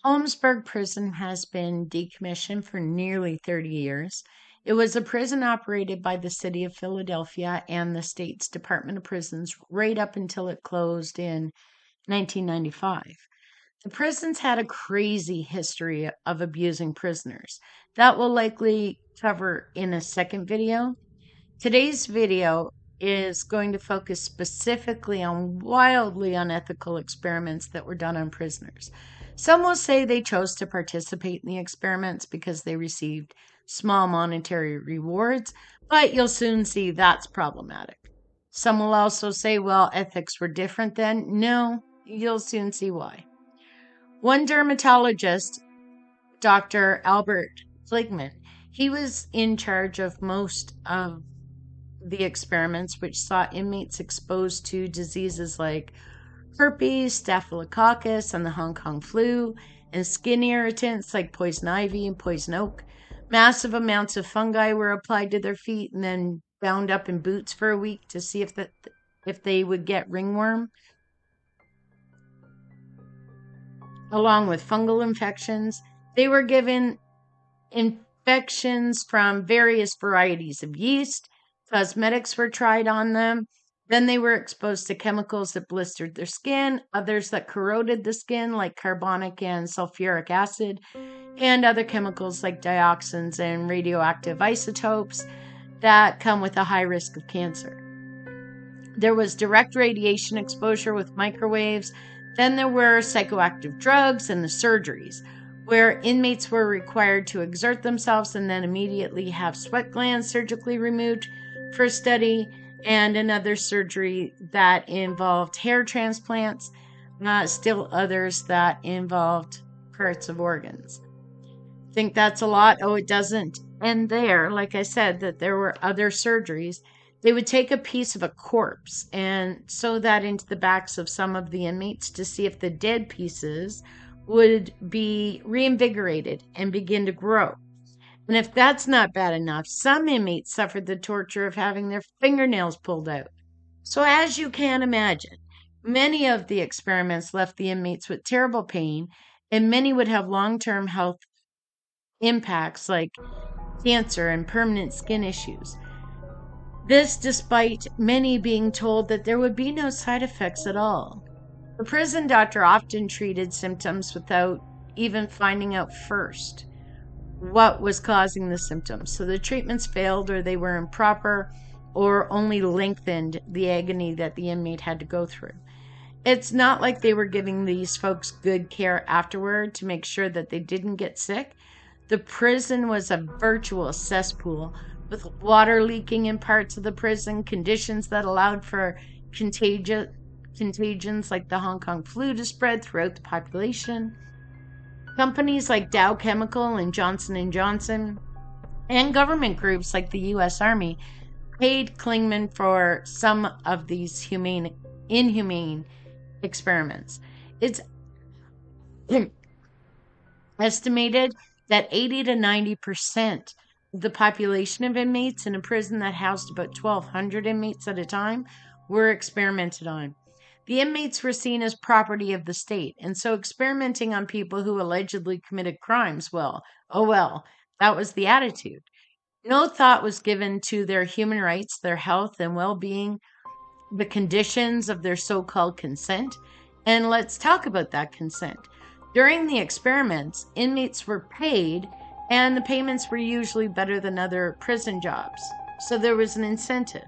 Holmesburg Prison has been decommissioned for nearly 30 years. It was a prison operated by the city of Philadelphia and the state's Department of Prisons right up until it closed in 1995. The prison's had a crazy history of abusing prisoners. That we'll likely cover in a second video. Today's video is going to focus specifically on wildly unethical experiments that were done on prisoners. Some will say they chose to participate in the experiments because they received small monetary rewards, but you'll soon see that's problematic. Some will also say, well, ethics were different then. No, you'll soon see why. One dermatologist, Dr. Albert Fligman, he was in charge of most of the experiments, which saw inmates exposed to diseases like herpes, staphylococcus, and the Hong Kong flu, and skin irritants like poison ivy and poison oak. Massive amounts of fungi were applied to their feet and then bound up in boots for a week to see if they would get ringworm, along with fungal infections. They were given infections from various varieties of yeast. Cosmetics were tried on them. Then they were exposed to chemicals that blistered their skin, others that corroded the skin, like carbonic and sulfuric acid, and other chemicals like dioxins and radioactive isotopes that come with a high risk of cancer. There was direct radiation exposure with microwaves. Then there were psychoactive drugs and the surgeries, where inmates were required to exert themselves and then immediately have sweat glands surgically removed for study, and another surgery that involved hair transplants, still others that involved parts of organs. Think that's a lot? Oh, it doesn't end there. Like I said, that there were other surgeries. They would take a piece of a corpse and sew that into the backs of some of the inmates to see if the dead pieces would be reinvigorated and begin to grow. And if that's not bad enough, some inmates suffered the torture of having their fingernails pulled out. So as you can imagine, many of the experiments left the inmates with terrible pain, and many would have long-term health impacts like cancer and permanent skin issues. This despite many being told that there would be no side effects at all. The prison doctor often treated symptoms without even finding out first what was causing the symptoms. So the treatments failed, or they were improper, or only lengthened the agony that the inmate had to go through. It's not like they were giving these folks good care afterward to make sure that they didn't get sick. The prison was a virtual cesspool with water leaking in parts of the prison, conditions that allowed for contagions like the Hong Kong flu to spread throughout the population. Companies like Dow Chemical and Johnson & Johnson and government groups like the U.S. Army paid Klingman for some of these inhumane experiments. It's estimated that 80 to 90% of the population of inmates in a prison that housed about 1,200 inmates at a time were experimented on. The inmates were seen as property of the state, and so experimenting on people who allegedly committed crimes, well, that was the attitude. No thought was given to their human rights, their health and well-being, the conditions of their so-called consent. And let's talk about that consent. During the experiments, inmates were paid, and the payments were usually better than other prison jobs, so there was an incentive.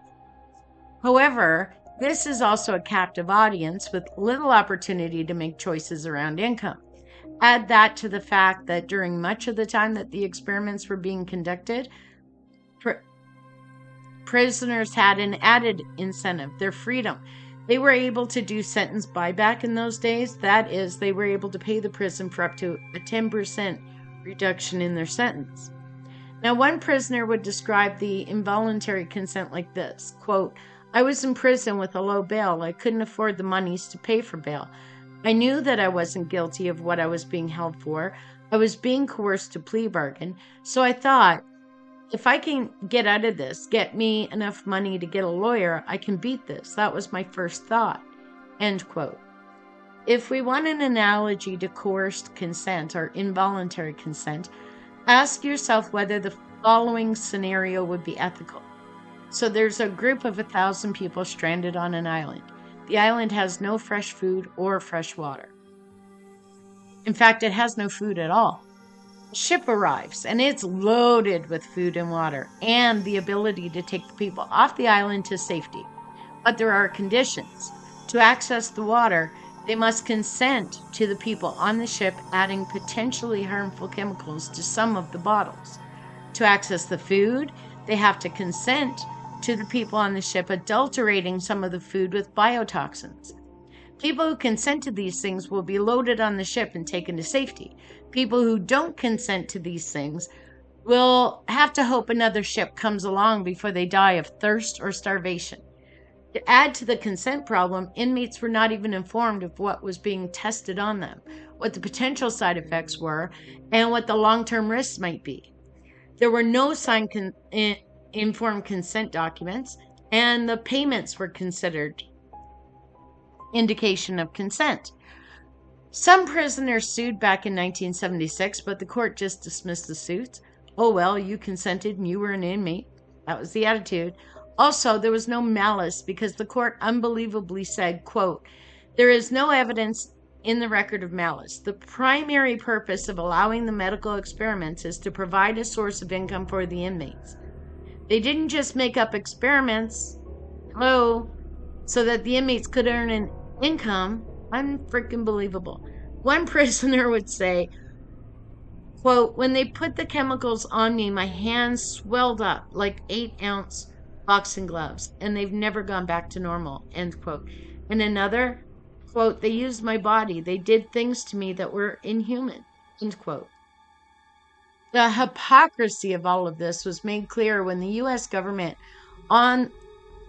However, this is also a captive audience with little opportunity to make choices around income. Add that to the fact that during much of the time that the experiments were being conducted, prisoners had an added incentive, their freedom. They were able to do sentence buyback in those days. That is, they were able to pay the prison for up to a 10% reduction in their sentence. Now, one prisoner would describe the involuntary consent like this, quote, "I was in prison with a low bail. I couldn't afford the monies to pay for bail. I knew that I wasn't guilty of what I was being held for. I was being coerced to plea bargain. So I thought, if I can get out of this, get me enough money to get a lawyer, I can beat this. That was my first thought." End quote. If we want an analogy to coerced consent or involuntary consent, ask yourself whether the following scenario would be ethical. So there's a group of 1,000 people stranded on an island. The island has no fresh food or fresh water. In fact, it has no food at all. The ship arrives and it's loaded with food and water and the ability to take the people off the island to safety. But there are conditions. To access the water, they must consent to the people on the ship adding potentially harmful chemicals to some of the bottles. To access the food, they have to consent to the people on the ship adulterating some of the food with biotoxins. People who consent to these things will be loaded on the ship and taken to safety. People who don't consent to these things will have to hope another ship comes along before they die of thirst or starvation. To add to the consent problem, inmates were not even informed of what was being tested on them, what the potential side effects were, and what the long-term risks might be. There were no signed informed consent documents, and the payments were considered indication of consent. Some prisoners sued back in 1976, but the court just dismissed the suits. Oh well, you consented and you were an inmate. That was the attitude. Also, there was no malice because the court unbelievably said, quote, "There is no evidence in the record of malice. The primary purpose of allowing the medical experiments is to provide a source of income for the inmates. They didn't just make up experiments, so that the inmates could earn an income." Unfreaking believable. One prisoner would say, quote, "When they put the chemicals on me, my hands swelled up like 8-ounce boxing gloves, and they've never gone back to normal," end quote. And another, quote, "They used my body. They did things to me that were inhuman," end quote. The hypocrisy of all of this was made clear when the U.S. government, on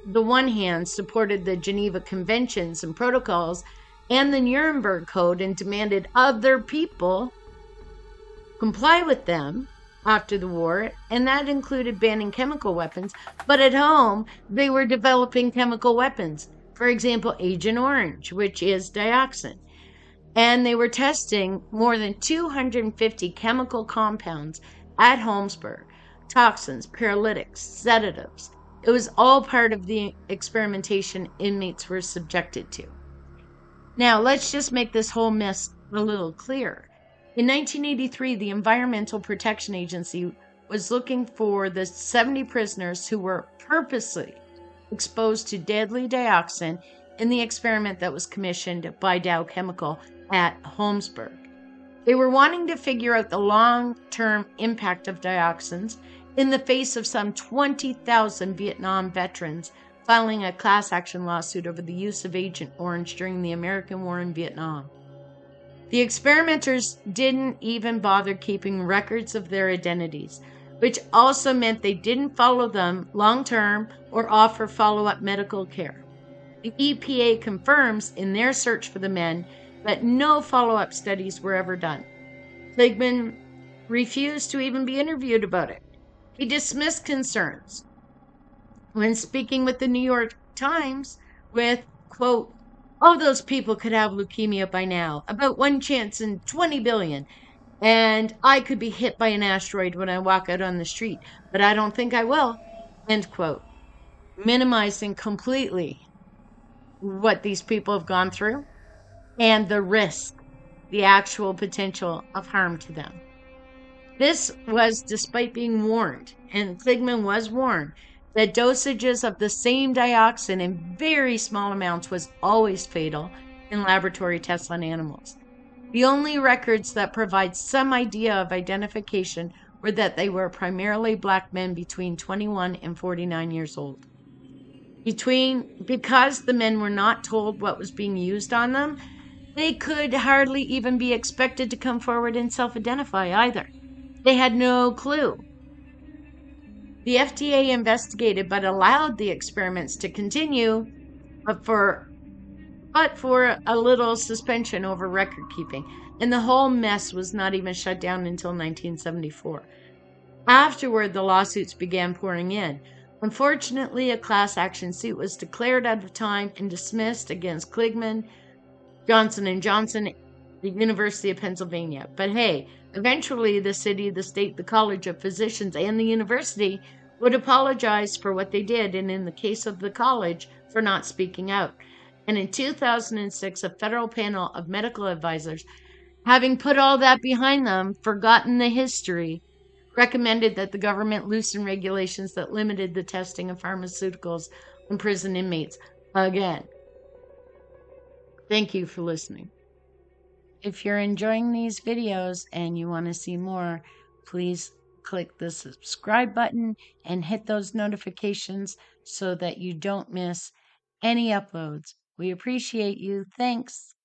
the one hand, supported the Geneva Conventions and protocols and the Nuremberg Code and demanded other people comply with them after the war, and that included banning chemical weapons. But at home, they were developing chemical weapons. For example, Agent Orange, which is dioxin. And they were testing more than 250 chemical compounds at Holmesburg, toxins, paralytics, sedatives. It was all part of the experimentation inmates were subjected to. Now, let's just make this whole mess a little clearer. In 1983, the Environmental Protection Agency was looking for the 70 prisoners who were purposely exposed to deadly dioxin in the experiment that was commissioned by Dow Chemical at Holmesburg. They were wanting to figure out the long-term impact of dioxins in the face of some 20,000 Vietnam veterans filing a class action lawsuit over the use of Agent Orange during the American War in Vietnam. The experimenters didn't even bother keeping records of their identities, which also meant they didn't follow them long-term or offer follow-up medical care. The EPA confirms in their search for the men that no follow-up studies were ever done. Kligman refused to even be interviewed about it. He dismissed concerns when speaking with the New York Times with, quote, "All those people could have leukemia by now, about 1 chance in 20 billion, and I could be hit by an asteroid when I walk out on the street, but I don't think I will," end quote, minimizing completely what these people have gone through and the risk, the actual potential of harm to them. This was despite being warned, and Kligman was warned, that dosages of the same dioxin in very small amounts was always fatal in laboratory tests on animals. The only records that provide some idea of identification were that they were primarily black men between 21 and 49 years old. Because the men were not told what was being used on them, they could hardly even be expected to come forward and self-identify either. They had no clue. The FDA investigated but allowed the experiments to continue, but for a little suspension over record keeping, and the whole mess was not even shut down until 1974. Afterward, the lawsuits began pouring in. Unfortunately, a class action suit was declared out of time and dismissed against Kligman, Johnson and Johnson, the University of Pennsylvania. But hey, eventually the city, the state, the College of Physicians, and the university would apologize for what they did, and in the case of the college, for not speaking out. And in 2006, a federal panel of medical advisors, having put all that behind them, forgotten the history, recommended that the government loosen regulations that limited the testing of pharmaceuticals on prison inmates again. Thank you for listening. If you're enjoying these videos and you want to see more, please click the subscribe button and hit those notifications so that you don't miss any uploads. We appreciate you. Thanks.